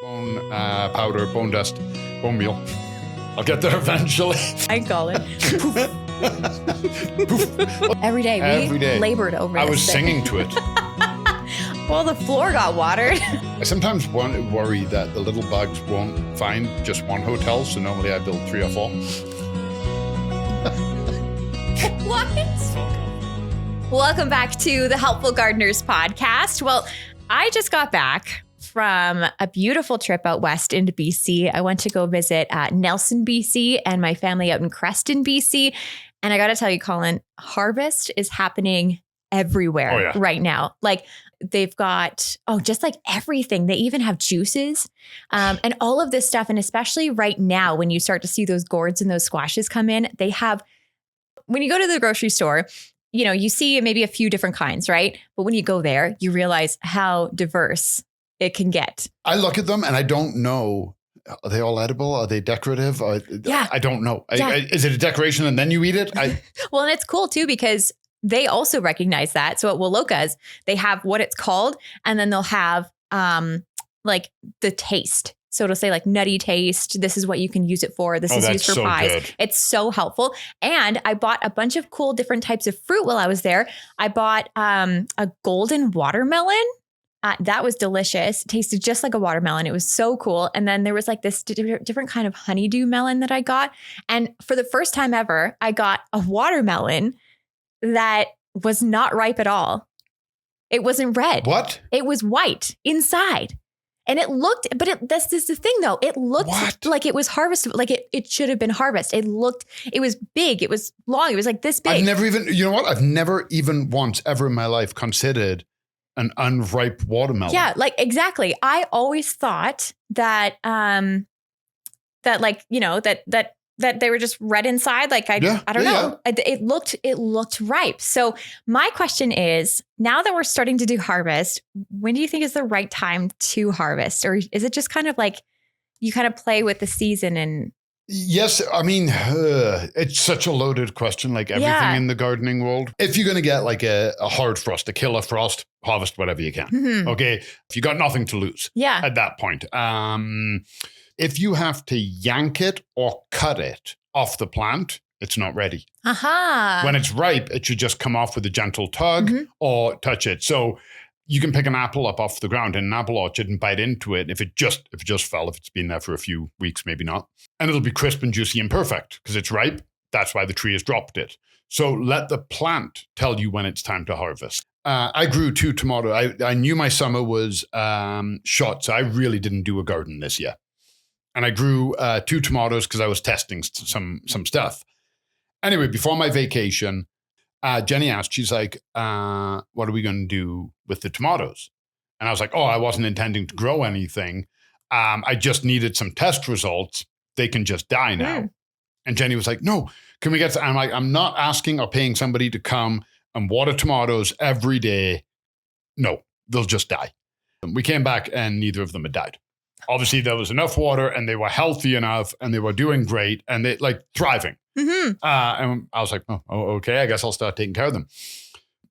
bone powder, bone dust, bone meal. I'll get there eventually. I call it. Every day. Every day. Labored over I this was thing. singing to it. Well, the floor got watered. I sometimes worry that the little bugs won't find just one hotel, so normally I build 3 or 4. What? Welcome back to the Helpful Gardeners podcast. Well, I just got back from a beautiful trip out west into BC. I went to go visit Nelson, BC, and my family out in Creston, BC. And I got to tell you, Colin, harvest is happening everywhere right now. Like they've got, just like everything. They even have juices and all of this stuff. And especially right now, when you start to see those gourds and those squashes come in, they have, when you go to the grocery store, you know, you see maybe a few different kinds, right? But when you go there, you realize how diverse it can get. I look at them and I don't know. Are they all edible? Are they decorative? I don't know. Is it a decoration and then you eat it? Well, and it's cool too, because they also recognize that. So at Woloka's, they have what it's called, and then they'll have like the taste. So it'll say like nutty taste. This is what you can use it for. This is used for pies. Good. It's so helpful. And I bought a bunch of cool different types of fruit while I was there. I bought a golden watermelon. That was delicious. It tasted just like a watermelon. It was so cool. And then there was like this different kind of honeydew melon that I got. And for the first time ever, I got a watermelon that was not ripe at all. It wasn't red. What? It was white inside. And it looked, but this is the thing though. It looked like it was harvested, like it should have been harvested. It was big. It was long. It was like this big. I've never even once ever in my life considered an unripe watermelon. Yeah, like exactly. I always thought that, that like, you know, that they were just red inside. Like, I don't know. It looked ripe. So my question is, now that we're starting to do harvest, when do you think is the right time to harvest? Or is it just kind of like you kind of play with the season and... Yes. I mean, it's such a loaded question, like everything in the gardening world. If you're going to get like a hard frost, a killer frost, harvest whatever you can. Mm-hmm. Okay. If you got nothing to lose at that point. If you have to yank it or cut it off the plant, it's not ready. When it's ripe, it should just come off with a gentle tug or touch it. So you can pick an apple up off the ground in an apple orchard and bite into it. If it just fell, if it's been there for a few weeks, maybe not. And it'll be crisp and juicy and perfect because it's ripe. That's why the tree has dropped it. So let the plant tell you when it's time to harvest. I grew 2 tomatoes. I knew my summer was short, so I really didn't do a garden this year. And I grew 2 tomatoes because I was testing some stuff. Anyway, before my vacation, Jenny asked, she's like, what are we going to do with the tomatoes? And I was like, I wasn't intending to grow anything. I just needed some test results. They can just die now. And Jenny was like, no, can we get I'm like, I'm not asking or paying somebody to come and water tomatoes every day. No, they'll just die. And we came back and neither of them had died. Obviously, there was enough water and they were healthy enough and they were doing great and they like thriving. Mm-hmm. And I was like, okay, I guess I'll start taking care of them.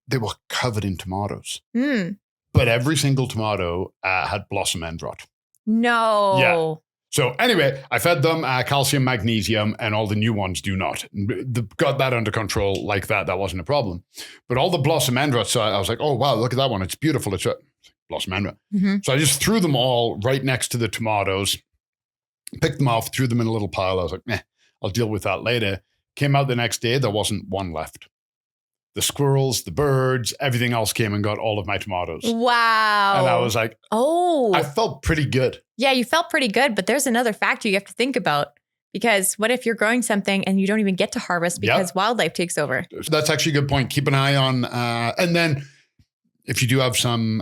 They were covered in tomatoes. But every single tomato had blossom end rot. No. Yeah. So anyway, I fed them calcium, magnesium, and all the new ones do not. Got that under control like that. That wasn't a problem. But all the blossom end rot, so I was like, oh, wow, look at that one. It's beautiful. It's blossom end rot. Mm-hmm. So I just threw them all right next to the tomatoes, picked them off, threw them in a little pile. I was like, I'll deal with that later. Came out the next day, there wasn't one left. The squirrels, the birds, everything else came and got all of my tomatoes. Wow. And I was like, I felt pretty good. Yeah, you felt pretty good, but there's another factor you have to think about. Because what if you're growing something and you don't even get to harvest because wildlife takes over? That's actually a good point. Keep an eye on, and then if you do have some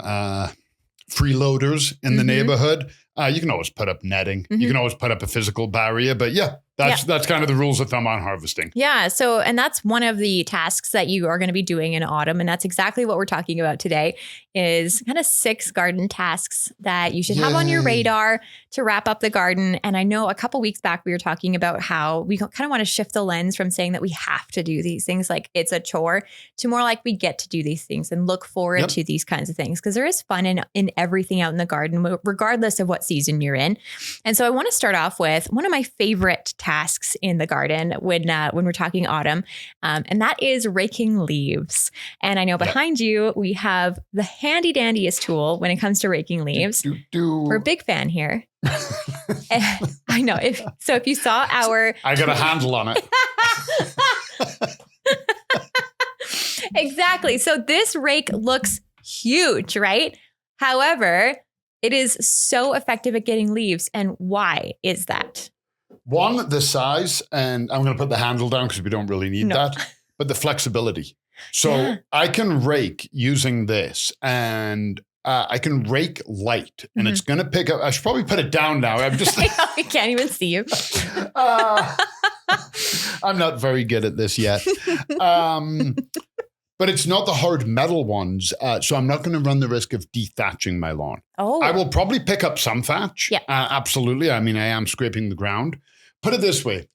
freeloaders in the neighborhood, you can always put up netting. Mm-hmm. You can always put up a physical barrier, but that's kind of the rules of thumb on harvesting. Yeah. So, and that's one of the tasks that you are going to be doing in autumn. And that's exactly what we're talking about today is kind of 6 garden tasks that you should have on your radar to wrap up the garden. And I know a couple weeks back, we were talking about how we kind of want to shift the lens from saying that we have to do these things, like it's a chore, to more like we get to do these things and look forward to these kinds of things. Because there is fun in everything out in the garden, regardless of what season you're in. And so I want to start off with one of my favorite tasks in the garden when we're talking autumn, and that is raking leaves. And I know behind you, we have the handy dandiest tool when it comes to raking leaves. We're a big fan here. I know. If you saw our... I got a handle on it. Exactly. So this rake looks huge, right? However, it is so effective at getting leaves. And why is that? One, the size, and I'm going to put the handle down because we don't really need that, but the flexibility. So I can rake using this, and I can rake light, and it's going to pick up. I should probably put it down now. I'm just... I can't even see you. I'm not very good at this yet. But it's not the hard metal ones, so I'm not going to run the risk of dethatching my lawn. Oh. I will probably pick up some thatch. Yeah. Absolutely. I mean, I am scraping the ground. Put it this way.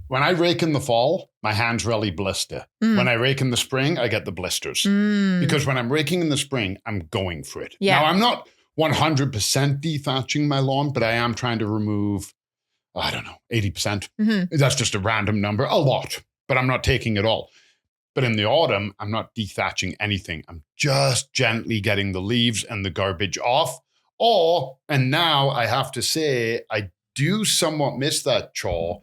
When I rake in the fall, my hands really blister. When I rake in the spring, I get the blisters. Because when I'm raking in the spring, I'm going for it. Yeah. Now, I'm not 100% dethatching my lawn, but I am trying to remove, I don't know, 80%. That's just a random number. A lot, but I'm not taking it all. But in the autumn, I'm not dethatching anything. I'm just gently getting the leaves and the garbage off. And now I have to say, I do somewhat miss that chore.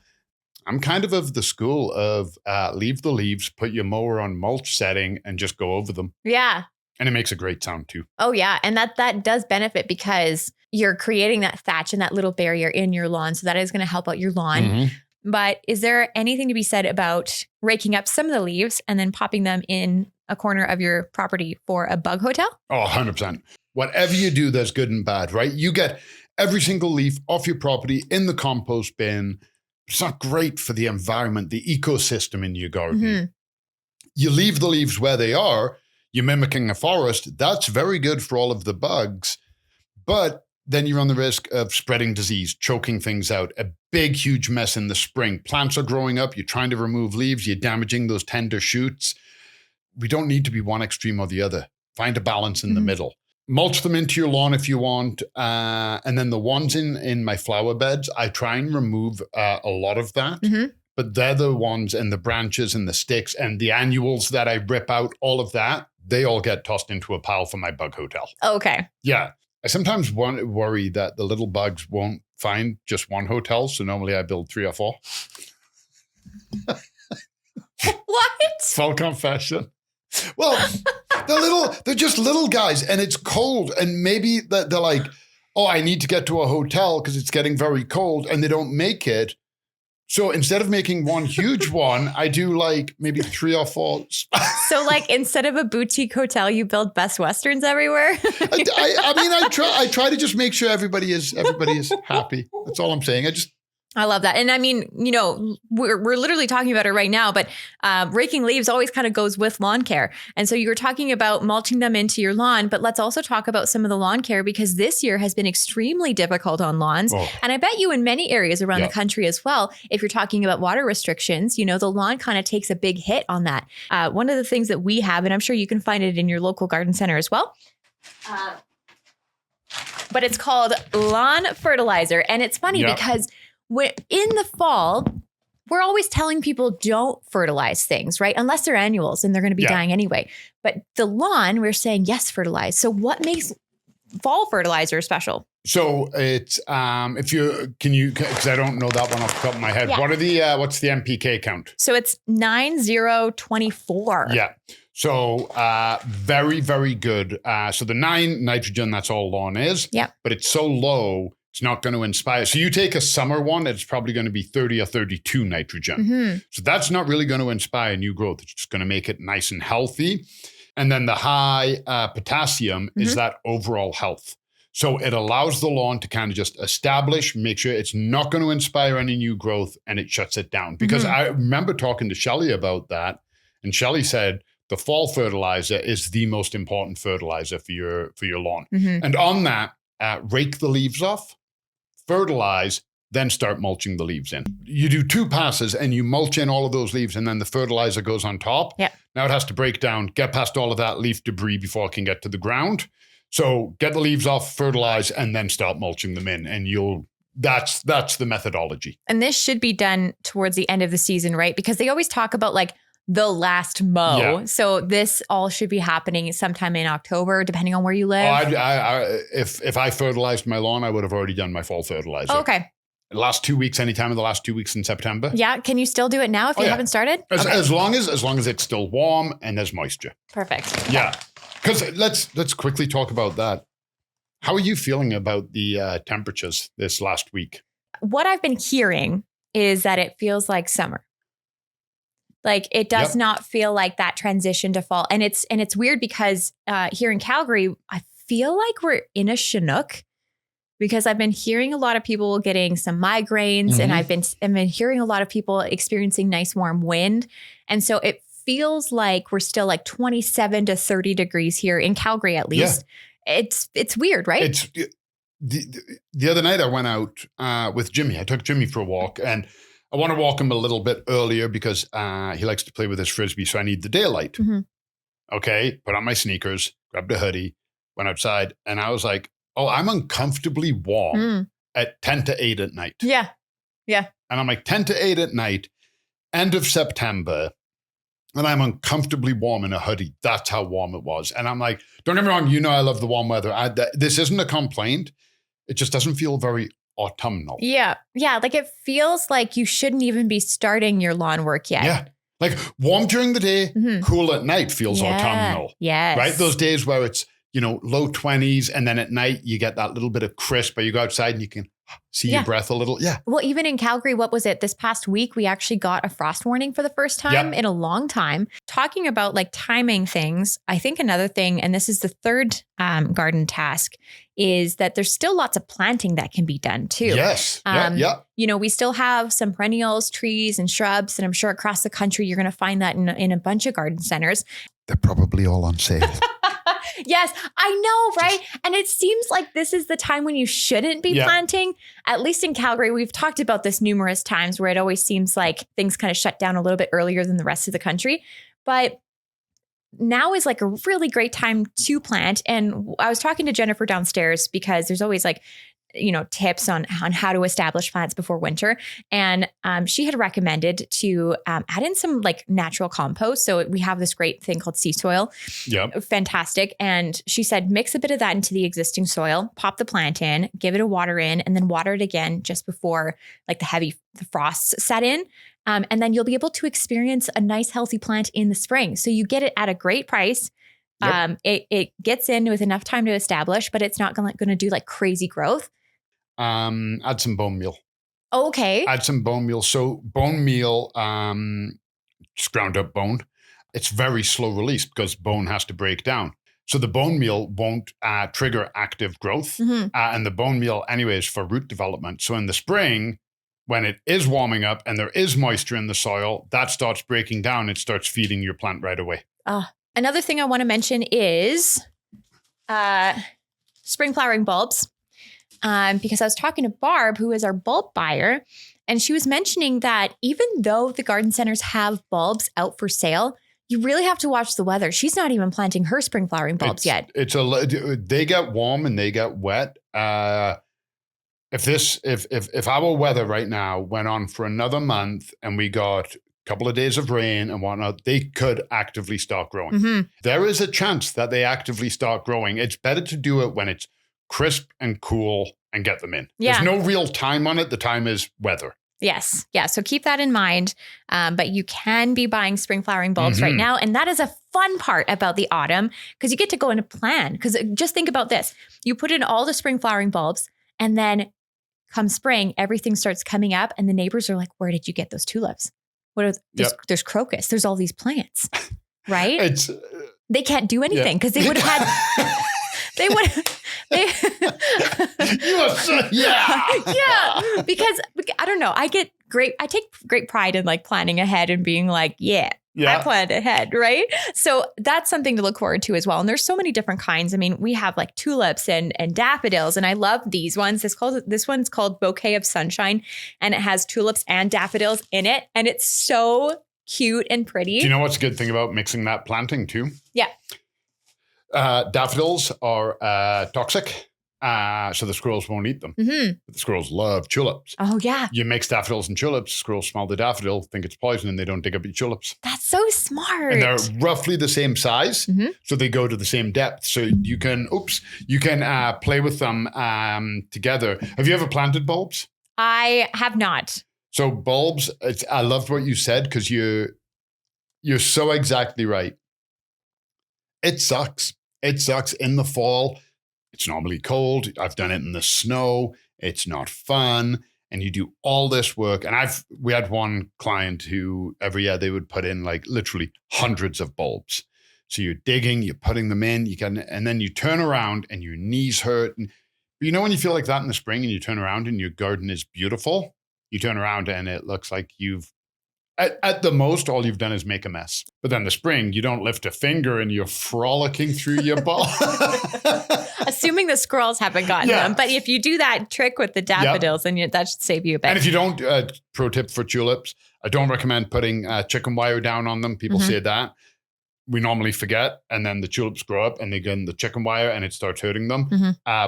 I'm kind of the school of leave the leaves, put your mower on mulch setting, and just go over them. Yeah. And it makes a great sound too. Oh, yeah. And that does benefit because you're creating that thatch and that little barrier in your lawn. So that is going to help out your lawn. But is there anything to be said about raking up some of the leaves and then popping them in a corner of your property for a bug hotel? Oh, 100%. Whatever you do, there's good and bad, right? You get every single leaf off your property in the compost bin. It's not great for the environment, the ecosystem in your garden. You leave the leaves where they are, you're mimicking a forest. That's very good for all of the bugs. But then you run the risk of spreading disease, choking things out, a big, huge mess in the spring. Plants are growing up. You're trying to remove leaves. You're damaging those tender shoots. We don't need to be one extreme or the other. Find a balance in the middle. Mulch them into your lawn if you want. And then the ones in my flower beds, I try and remove a lot of that. But they're the ones and the branches and the sticks and the annuals that I rip out, all of that, they all get tossed into a pile for my bug hotel. Okay. Yeah. I sometimes worry that the little bugs won't find just one hotel. So normally I build 3 or 4. What? Full confession. Well, they're just little guys and it's cold. And maybe they're like, oh, I need to get to a hotel because it's getting very cold, and they don't make it. So instead of making one huge one, I do like maybe 3 or 4. So like instead of a boutique hotel, you build Best Westerns everywhere? I try to just make sure everybody is happy. That's all I'm saying. I love that. And I mean, we're literally talking about it right now, but raking leaves always kind of goes with lawn care. And so you were talking about mulching them into your lawn, but let's also talk about some of the lawn care because this year has been extremely difficult on lawns. Oh. And I bet you in many areas around the country as well, if you're talking about water restrictions, the lawn kind of takes a big hit on that. One of the things that we have, and I'm sure you can find it in your local garden center as well, but it's called lawn fertilizer. And it's funny because in the fall, we're always telling people don't fertilize things, right? Unless they're annuals and they're going to be dying anyway. But the lawn, we're saying, yes, fertilize. So what makes fall fertilizer special? So it's, because I don't know that one off the top of my head. Yeah. What's the NPK count? So it's 9024. Yeah. So very, very good. So the 9 nitrogen, that's all lawn is. Yeah. But it's so low, it's not going to inspire. So you take a summer one, it's probably going to be 30 or 32 nitrogen. So that's not really going to inspire new growth. It's just going to make it nice and healthy. And then the high potassium is that overall health. So it allows the lawn to kind of just establish, make sure it's not going to inspire any new growth, and it shuts it down. Because I remember talking to Shelley about that, and Shelley said the fall fertilizer is the most important fertilizer for your lawn. And on that, rake the leaves off, fertilize, then start mulching the leaves in. You do 2 passes and you mulch in all of those leaves, and then the fertilizer goes on top. Yep. Now it has to break down, get past all of that leaf debris before it can get to the ground. So get the leaves off, fertilize, and then start mulching them in. And that's the methodology. And this should be done towards the end of the season, right? Because they always talk about like the last mow. Yeah. So this all should be happening sometime in October, depending on where you live. If I fertilized my lawn, I would have already done my fall fertilizer. Oh, okay. Anytime in the last 2 weeks in September. Yeah. Can you still do it now if you haven't started? As long as it's still warm and there's moisture. Perfect. Yeah. Because let's quickly talk about that. How are you feeling about the temperatures this last week? What I've been hearing is that it feels like summer. Like it does not feel like that transition to fall. And it's weird because here in Calgary, I feel like we're in a Chinook because I've been hearing a lot of people getting some migraines and I've been hearing a lot of people experiencing nice warm wind. And so it feels like we're still like 27 to 30 degrees here in Calgary, at least. Yeah. It's weird, right? It's the other night I went out with Jimmy. I took Jimmy for a walk and I want to walk him a little bit earlier because he likes to play with his Frisbee. So I need the daylight. Mm-hmm. Okay. Put on my sneakers, grabbed a hoodie, went outside and I was like, oh, I'm uncomfortably warm at 10 to 8 at night. Yeah. Yeah. And I'm like 10 to 8 at night, end of September. And I'm uncomfortably warm in a hoodie. That's how warm it was. And I'm like, don't get me wrong, I love the warm weather. This isn't a complaint. It just doesn't feel very autumnal. Yeah. Yeah. Like it feels like you shouldn't even be starting your lawn work yet. Yeah. Like warm during the day, cool at night feels autumnal. Yes. Right? Those days where it's, low 20s and then at night you get that little bit of crisp, but you go outside and you can see your breath a little. Yeah. Well, even in Calgary, what was it? This past week, we actually got a frost warning for the first time in a long time. Talking about like timing things, I think another thing, and this is the third garden task, is that there's still lots of planting that can be done too. Yes. We still have some perennials, trees and shrubs, and I'm sure across the country, you're going to find that in a bunch of garden centers. They're probably all on sale. Yes, I know, right? And it seems like this is the time when you shouldn't be planting. At least in Calgary, we've talked about this numerous times where it always seems like things kind of shut down a little bit earlier than the rest of the country. But now is like a really great time to plant. And I was talking to Jennifer downstairs because there's always like, tips on how to establish plants before winter. And she had recommended to add in some like natural compost. So we have this great thing called sea soil. Yeah. Fantastic. And she said, mix a bit of that into the existing soil, pop the plant in, give it a water in, and then water it again just before like the frosts set in. And then you'll be able to experience a nice healthy plant in the spring. So you get it at a great price. Yep. It gets in with enough time to establish, but it's not going to do like crazy growth. Add some bone meal. Okay. Add some bone meal. So bone meal, just ground up bone. It's very slow release because bone has to break down. So the bone meal won't trigger active growth. And the bone meal anyway is for root development. So in the spring, when it is warming up and there is moisture in the soil, that starts breaking down. It starts feeding your plant right away. Another thing I want to mention is spring flowering bulbs. Because I was talking to Barb, who is our bulb buyer, and she was mentioning that even though the garden centers have bulbs out for sale, you really have to watch the weather. She's not even planting her spring flowering bulbs yet. They get warm and they get wet. If our weather right now went on for another month and we got a couple of days of rain and whatnot, they could actively start growing. There is a chance that they actively start growing. It's better to do it when it's crisp and cool and get them in. Yeah. There's no real time on it. The time is weather. Yes. Yeah. So keep that in mind. But you can be buying spring flowering bulbs right now. And that is a fun part about the autumn because you get to go in a plan. Because just think about this. You put in all the spring flowering bulbs and then come spring, everything starts coming up and the neighbors are like, where did you get those tulips? There's crocus. There's all these plants, right? They can't do anything because they would have had... They would. Because I don't know. I take great pride in like planning ahead and being like, I planned ahead, right? So that's something to look forward to as well. And there's so many different kinds. I mean, we have like tulips and daffodils, and I love these ones. This one's called Bouquet of Sunshine, and it has tulips and daffodils in it, and it's so cute and pretty. Do you know what's a good thing about mixing that planting too? Yeah. Daffodils are toxic. So the squirrels won't eat them. But the squirrels love tulips. Oh, yeah. You mix daffodils and tulips, squirrels smell the daffodil, think it's poison, and they don't dig up your tulips. That's so smart. And they're roughly the same size, so they go to the same depth. So you can play with them together. Have you ever planted bulbs? I have not. So bulbs, I loved what you said because you're so exactly right. It sucks. It sucks in the fall. It's normally cold. I've done it in the snow. It's not fun. And you do all this work. And we had one client who every year they would put in like literally hundreds of bulbs. So you're digging, you're putting them in, and then you turn around and your knees hurt. And you know when you feel like that in the spring and you turn around and your garden is beautiful, you turn around and it looks like at the most, all you've done is make a mess. But then the spring, you don't lift a finger and you're frolicking through your ball. Assuming the squirrels haven't gotten them. But if you do that trick with the daffodils, then that should save you a bit. And if you don't, pro tip for tulips, I don't recommend putting chicken wire down on them. People say that. We normally forget. And then the tulips grow up and they get in the chicken wire and it starts hurting them.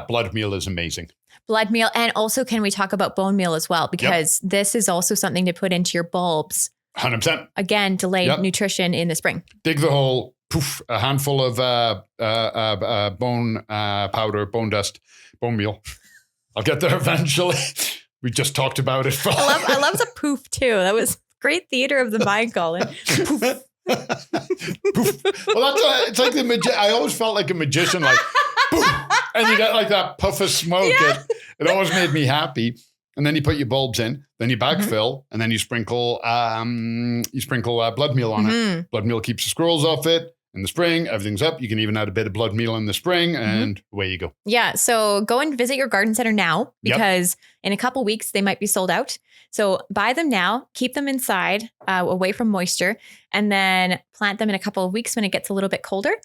Blood meal is amazing. Blood meal. And also, can we talk about bone meal as well? Because this is also something to put into your bulbs. 100%. Again, delayed nutrition in the spring. Dig the hole, poof, a handful of bone powder, bone dust, bone meal. I'll get there eventually. We just talked about it. I love the poof too. That was great theater of the mind, Colin. Poof. Poof. Well, it's like the I always felt like a magician, like poof, and you get like that puff of smoke. Yeah. It always made me happy. And then you put your bulbs in, then you backfill, and then you sprinkle blood meal on it. Blood meal keeps the squirrels off it. In the spring, everything's up. You can even add a bit of blood meal in the spring, and away you go. Yeah. So go and visit your garden center now, because in a couple weeks they might be sold out. So buy them now, keep them inside, away from moisture, and then plant them in a couple of weeks when it gets a little bit colder.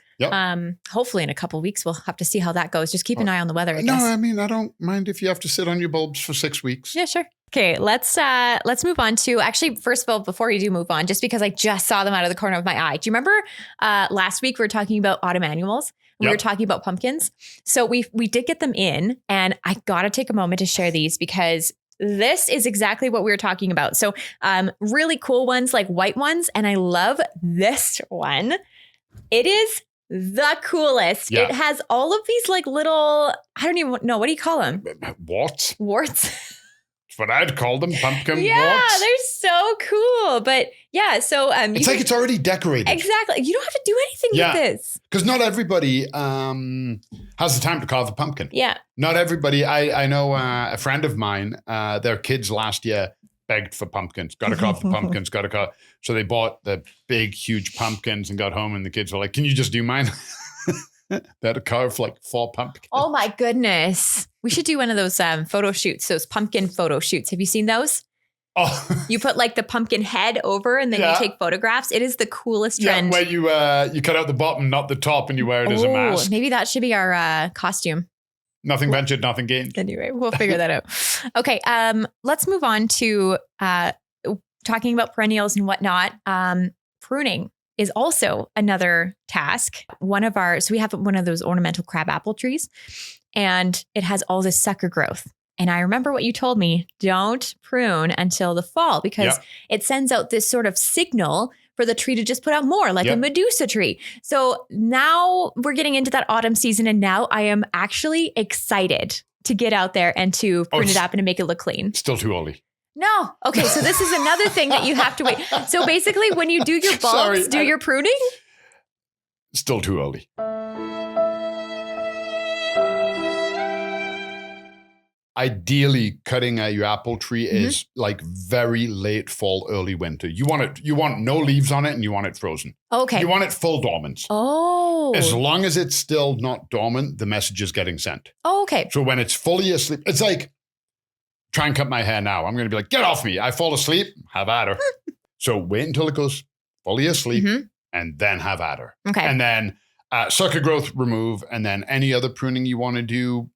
Hopefully in a couple of weeks, we'll have to see how that goes. Just keep an eye on the weather, I guess. No, I mean, I don't mind if you have to sit on your bulbs for 6 weeks. Yeah, sure. Okay, let's move on to, actually, first of all, before you do move on, just because I just saw them out of the corner of my eye. Do you remember last week we were talking about autumn annuals? We were talking about pumpkins. So we did get them in, and I got to take a moment to share these because this is exactly what we were talking about. So really cool ones, like white ones. And I love this one. It is the coolest. It has all of these like little, I don't even know, what do you call them? Warts. That's what I'd call them, pumpkin warts. Yeah, they're so cool. But yeah, so it's like it's already decorated. Exactly. You don't have to do anything with this. Because not everybody has the time to carve a pumpkin. Yeah. Not everybody. I know a friend of mine, their kids last year begged for pumpkins. Got to carve the pumpkins, got to carve. So they bought the big, huge pumpkins and got home, and the kids were like, "Can you just do mine?" They had to carve like 4 pumpkins. Oh my goodness. We should do one of those photo shoots, those pumpkin photo shoots. Have you seen those? Oh. You put like the pumpkin head over and then you take photographs. It is the coolest trend. Where you cut out the bottom, not the top, and you wear it as a mask. Maybe that should be our costume. Nothing ventured, nothing gained. Anyway, we'll figure that out. Okay, let's move on to talking about perennials and whatnot. Pruning is also another task. So we have one of those ornamental crabapple trees, and it has all this sucker growth. And I remember what you told me, don't prune until the fall, because it sends out this sort of signal for the tree to just put out more, like a Medusa tree. So now we're getting into that autumn season, and now I am actually excited to get out there and to prune it up and to make it look clean. Still too early. No. Okay. So this is another thing that you have to wait. So basically when you do your bulbs, your pruning? Still too early. Ideally, cutting your apple tree is like very late fall, early winter. You want no leaves on it, and you want it frozen. Okay. You want it full dormant. Oh. As long as it's still not dormant, the message is getting sent. Oh, okay. So when it's fully asleep, it's like, try and cut my hair now. I'm going to be like, get off me. I fall asleep, have at her. So wait until it goes fully asleep and then have at her. Okay. And then sucker growth remove, and then any other pruning you want to do,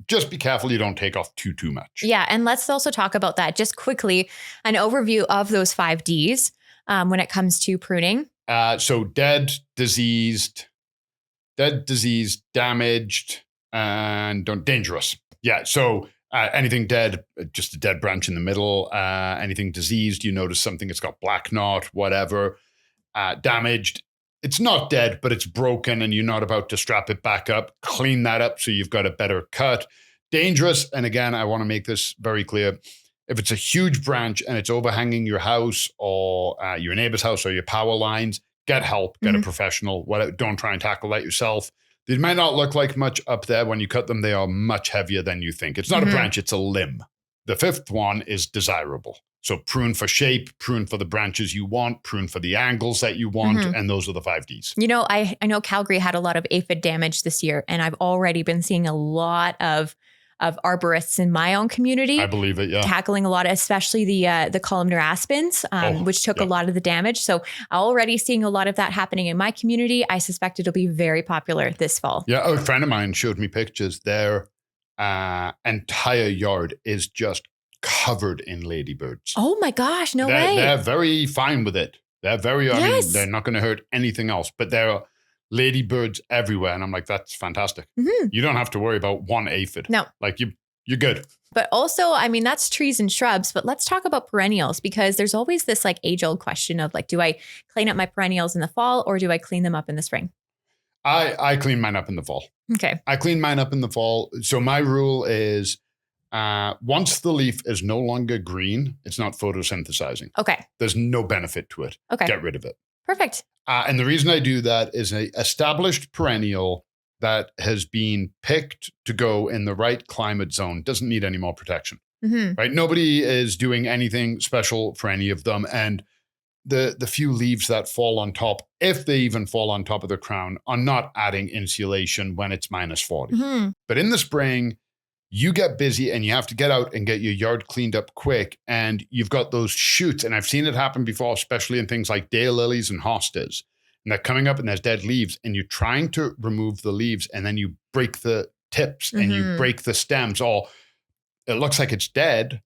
just be careful you don't take off too much. Yeah. And let's also talk about that. Just quickly, an overview of those 5 Ds when it comes to pruning. So dead, diseased, dead, diseased, damaged, and dangerous. Yeah. So anything dead, just a dead branch in the middle. Anything diseased, you notice something, it's got black knot, whatever. Damaged, it's not dead, but it's broken and you're not about to strap it back up. Clean that up so you've got a better cut. Dangerous, and again, I want to make this very clear. If it's a huge branch and it's overhanging your house or your neighbor's house or your power lines, get help, get a professional. Don't try and tackle that yourself. They might not look like much up there. When you cut them, they are much heavier than you think. It's not a branch, it's a limb. The fifth one is desirable. So prune for shape, prune for the branches you want, prune for the angles that you want, and those are the 5 Ds. You know, I know Calgary had a lot of aphid damage this year, and I've already been seeing a lot of arborists in my own community. I believe it, yeah. Tackling a lot, especially the columnar aspens, which took a lot of the damage. So already seeing a lot of that happening in my community. I suspect it'll be very popular this fall. Yeah, a friend of mine showed me pictures. Their entire yard is just covered in ladybirds. Oh my gosh, no way. They're very fine with it. They're very, I mean, they're not going to hurt anything else, but there are ladybirds everywhere. And I'm like, that's fantastic. You don't have to worry about one aphid. No. Like you're good. But also, I mean, that's trees and shrubs, but let's talk about perennials, because there's always this like age old question of like, do I clean up my perennials in the fall or do I clean them up in the spring? I clean mine up in the fall. Okay. I clean mine up in the fall. So my rule is once the leaf is no longer green, it's not photosynthesizing. Okay. There's no benefit to it. Okay. Get rid of it. Perfect. And the reason I do that is an established perennial that has been picked to go in the right climate zone doesn't need any more protection, right? Nobody is doing anything special for any of them. And the few leaves that fall on top, if they even fall on top of the crown, are not adding insulation when it's minus 40. But in the spring, you get busy and you have to get out and get your yard cleaned up quick. And you've got those shoots. And I've seen it happen before, especially in things like daylilies and hostas. And they're coming up and there's dead leaves and you're trying to remove the leaves and then you break the tips and you break the stems. Or it looks like it's dead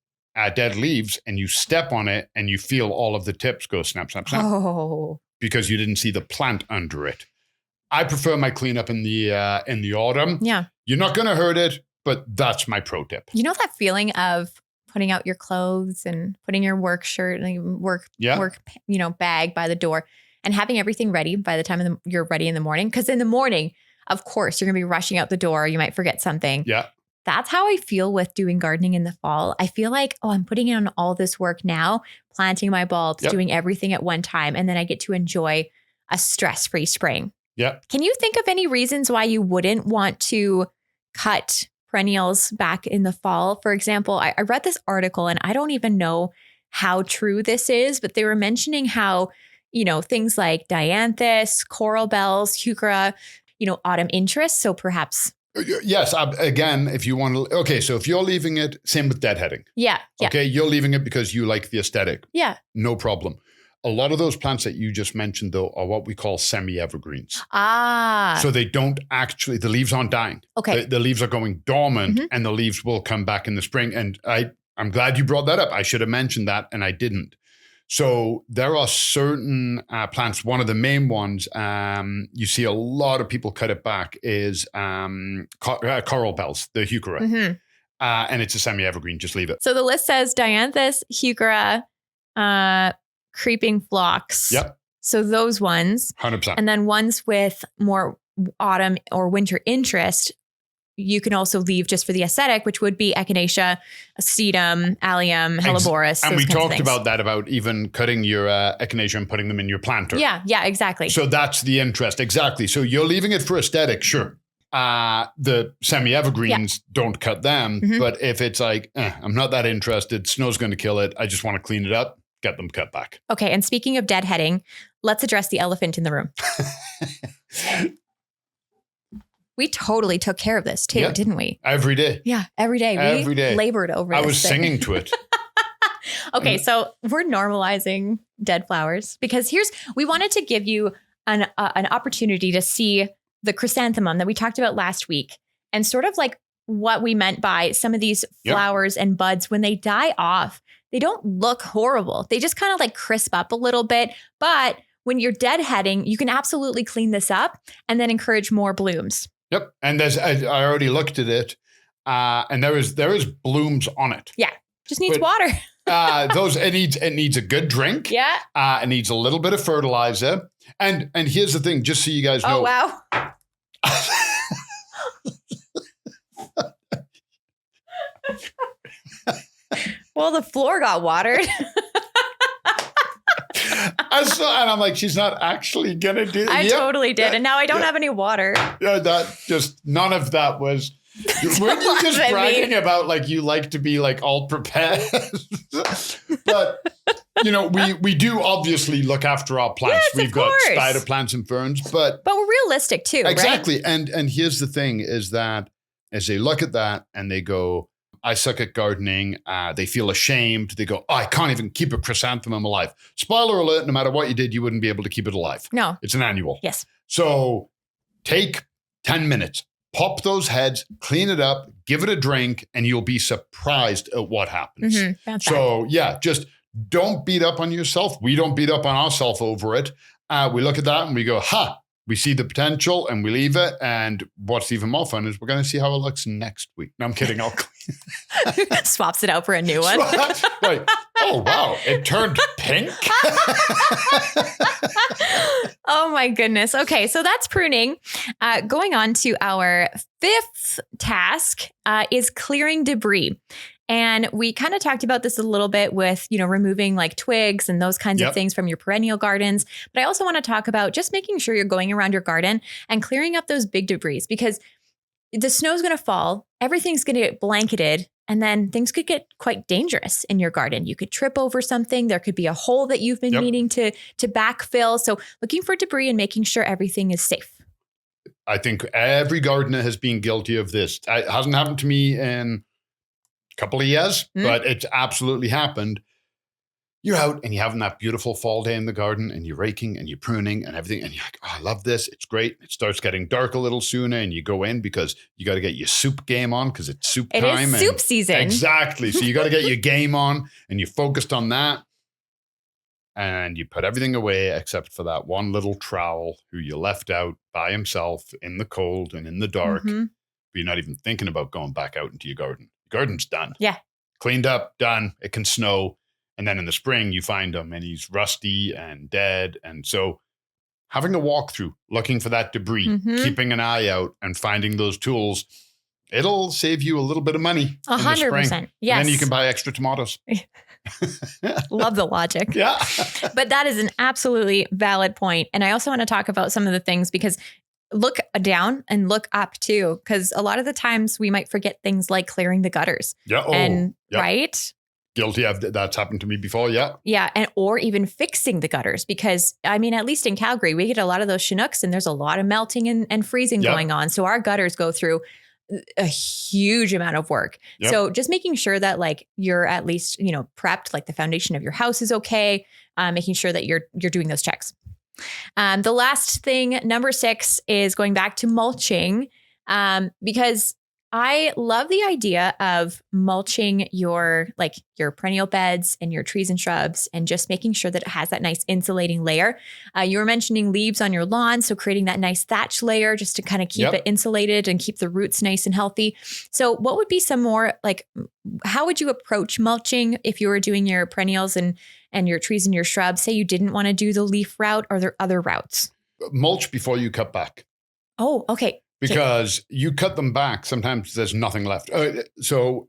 leaves, and you step on it and you feel all of the tips go snap, snap, snap. Oh. Because you didn't see the plant under it. I prefer my cleanup in the autumn. Yeah. You're not going to hurt it. But that's my pro tip. You know that feeling of putting out your clothes and putting your work shirt and work bag by the door and having everything ready by the time you're ready in the morning? Because in the morning, of course, you're going to be rushing out the door. You might forget something. Yeah. That's how I feel with doing gardening in the fall. I feel like, I'm putting in all this work now, planting my bulbs, doing everything at one time. And then I get to enjoy a stress-free spring. Yeah. Can you think of any reasons why you wouldn't want to cut perennials back in the fall? For example, I read this article and I don't even know how true this is, but they were mentioning how, things like dianthus, coral bells, heuchera, autumn interest. So perhaps. Yes. Again, if you want to, okay. So if you're leaving it, same with deadheading. Yeah. Okay. You're leaving it because you like the aesthetic. Yeah. No problem. A lot of those plants that you just mentioned, though, are what we call semi-evergreens. So they don't actually, the leaves aren't dying. Okay. The leaves are going dormant and the leaves will come back in the spring. And I'm glad you brought that up. I should have mentioned that and I didn't. So there are certain plants. One of the main ones, you see a lot of people cut it back, is coral bells, the heuchera. And it's a semi-evergreen. Just leave it. So the list says dianthus, heuchera, creeping phlox. Yep. So those ones. 100%. And then ones with more autumn or winter interest, you can also leave just for the aesthetic, which would be echinacea, sedum, allium, helleborus. And we talked about that, about even cutting your echinacea and putting them in your planter. Yeah, exactly. So that's the interest. Exactly. So you're leaving it for aesthetic, sure. The semi-evergreens, don't cut them. But if it's like, I'm not that interested, snow's going to kill it, I just want to clean it up, get them cut back. Okay. And speaking of deadheading, let's address the elephant in the room. We totally took care of this too, didn't we? Every day. Yeah, every day. Every day. Labored over it. I was singing to it. Okay, so we're normalizing dead flowers because we wanted to give you an opportunity to see the chrysanthemum that we talked about last week and sort of like what we meant by some of these flowers and buds when they die off. They don't look horrible. They just kind of like crisp up a little bit. But when you're deadheading, you can absolutely clean this up and then encourage more blooms. Yep. And I already looked at it, and there is blooms on it. Yeah. Just needs water. It needs a good drink. Yeah. It needs a little bit of fertilizer. And here's the thing, just so you guys know. Oh, wow. Well, the floor got watered. And I'm like, she's not actually going to do it. I totally did. And now I don't have any water. Yeah, none of that was. Weren't you just bragging about like you like to be like all prepared? But we do obviously look after our plants. Yes, We've got spider plants and ferns, but we're realistic too, exactly. Right? And here's the thing: is that as they look at that and they go, "I suck at gardening," they feel ashamed. They go, "Oh, I can't even keep a chrysanthemum alive." Spoiler alert: no matter what you did, you wouldn't be able to keep it alive. No, it's an annual. Yes. So take 10 minutes. Pop those heads, clean it up, give it a drink, and you'll be surprised at what happens. So just don't beat up on yourself. We don't beat up on ourselves over it. We look at that and we go, we see the potential and we leave it. And what's even more fun is we're going to see how it looks next week. No, I'm kidding. I'll clean. Swaps it out for a new one. Like, oh, wow. It turned pink. Oh, my goodness. Okay. So that's pruning. Going on to our fifth task is clearing debris. And we kind of talked about this a little bit with, removing like twigs and those kinds of things from your perennial gardens. But I also want to talk about just making sure you're going around your garden and clearing up those big debris, because the snow's going to fall, everything's going to get blanketed, and then things could get quite dangerous in your garden. You could trip over something. There could be a hole that you've been needing to backfill. So looking for debris and making sure everything is safe. I think every gardener has been guilty of this. It hasn't happened to me in couple of years, but it's absolutely happened. You're out and you're having that beautiful fall day in the garden and you're raking and you're pruning and everything. And you're like, oh, I love this. It's great. It starts getting dark a little sooner and you go in because you got to get your soup game on because it's soup time. It is soup season. Exactly. So you got to get your game on and you're focused on that. And you put everything away except for that one little trowel who you left out by himself in the cold and in the dark. But you're not even thinking about going back out into your garden. Garden's done. Yeah. Cleaned up, done. It can snow. And then in the spring, you find him and he's rusty and dead. And so having a walkthrough, looking for that debris, keeping an eye out and finding those tools, it'll save you a little bit of money. 100%. Yes. And then you can buy extra tomatoes. Love the logic. Yeah. But that is an absolutely valid point. And I also want to talk about some of the things, because look down and look up too, because a lot of the times we might forget things like clearing the gutters. Yeah. Right? Guilty of that's happened to me before. Yeah. Yeah. And or even fixing the gutters, because at least in Calgary, we get a lot of those Chinooks and there's a lot of melting and freezing going on. So our gutters go through a huge amount of work. So just making sure that like you're at least, prepped, like the foundation of your house is okay. Making sure that you're doing those checks. The last thing, number 6, is going back to mulching, because I love the idea of mulching your perennial beds and your trees and shrubs and just making sure that it has that nice insulating layer. You were mentioning leaves on your lawn, so creating that nice thatch layer just to kind of keep it insulated and keep the roots nice and healthy. So what would be some more, how would you approach mulching if you were doing your perennials and your trees and your shrubs? Say you didn't want to do the leaf route. Are there other routes? Mulch before you cut back. Oh, okay. Because you cut them back, sometimes there's nothing left. So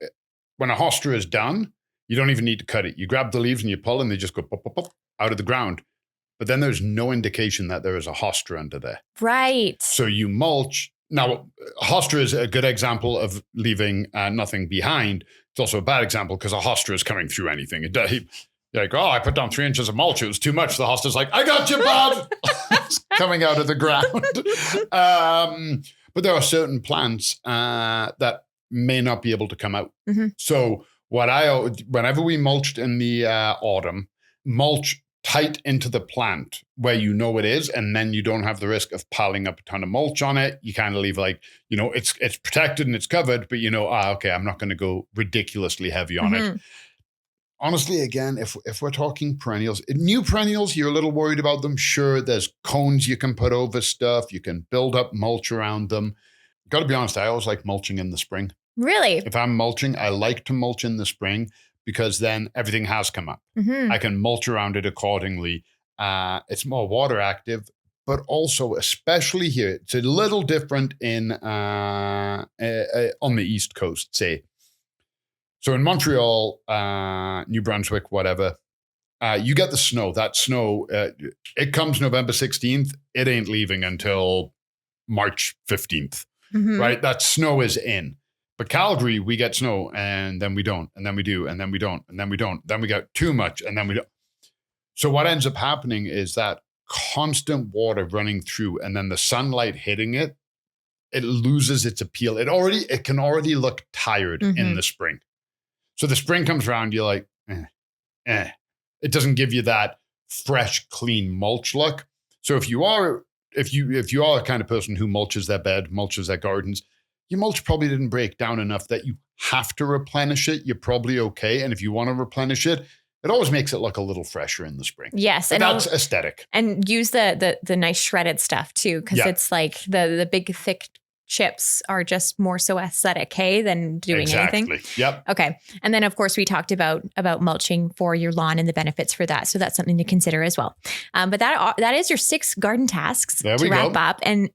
when a hostra is done, you don't even need to cut it. You grab the leaves and you pull and they just go pop, pop, pop out of the ground. But then there's no indication that there is a hostra under there. Right. So you mulch. Now, hostra is a good example of leaving nothing behind. It's also a bad example because a hostra is coming through anything. You're like, I put down 3 inches of mulch. It was too much. The hostra's like, I got you, bud. It's coming out of the ground. But there are certain plants that may not be able to come out. So whenever we mulched in the autumn, mulch tight into the plant where you know it is, and then you don't have the risk of piling up a ton of mulch on it. You kind of leave it's protected and it's covered, but okay, I'm not going to go ridiculously heavy on it. honestly, again, if we're talking perennials, new perennials, you're a little worried about them. Sure, there's cones you can put over stuff. You can build up mulch around them. Got to be honest, I always like mulching in the spring. Really? If I'm mulching, I like to mulch in the spring because then everything has come up. Mm-hmm. I can mulch around it accordingly. It's more water active, but also, especially here, it's a little different in on the East Coast, say. So in Montreal, New Brunswick, whatever, you get the snow. That snow, it comes November 16th. It ain't leaving until March 15th, right? That snow is in. But Calgary, we get snow and then we don't, and then we do, and then we don't, and then we don't. Then we get too much and then we don't. So what ends up happening is that constant water running through and then the sunlight hitting it, it loses its appeal. It can already look tired in the spring. So the spring comes around, you're like, It doesn't give you that fresh, clean mulch look. So if you are a kind of person who mulches their bed, mulches their gardens, your mulch probably didn't break down enough that you have to replenish it. You're probably okay. And if you want to replenish it, it always makes it look a little fresher in the spring. Yes. And that's aesthetic. And use the nice shredded stuff too, because it's like the big, thick chips are just more so aesthetic, than doing anything. Yep. Okay. And then of course we talked about mulching for your lawn and the benefits for that. So that's something to consider as well. But that is your 6 garden tasks to wrap up and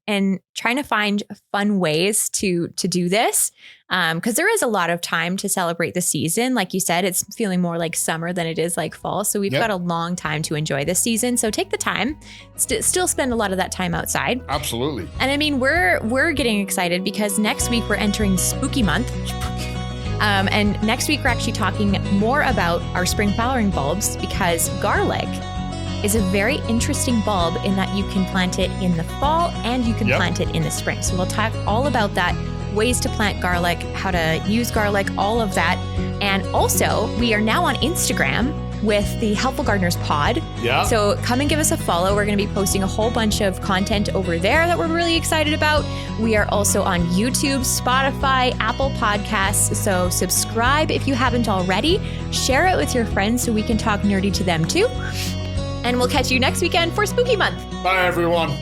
trying to find fun ways to do this. Because there is a lot of time to celebrate the season. Like you said, it's feeling more like summer than it is like fall. So we've got a long time to enjoy this season. So take the time, still spend a lot of that time outside. Absolutely. And I mean, we're getting excited because next week we're entering spooky month. And next week we're actually talking more about our spring flowering bulbs because garlic is a very interesting bulb in that you can plant it in the fall and you can plant it in the spring. So we'll talk all about that, ways to plant garlic, how to use garlic, all of that. And also, we are now on Instagram with the Helpful Gardeners Pod. Yeah. So come and give us a follow. We're going to be posting a whole bunch of content over there that we're really excited about. We are also on YouTube, Spotify, Apple Podcasts. So subscribe if you haven't already. Share it with your friends so we can talk nerdy to them too. And we'll catch you next weekend for Spooky Month. Bye, everyone.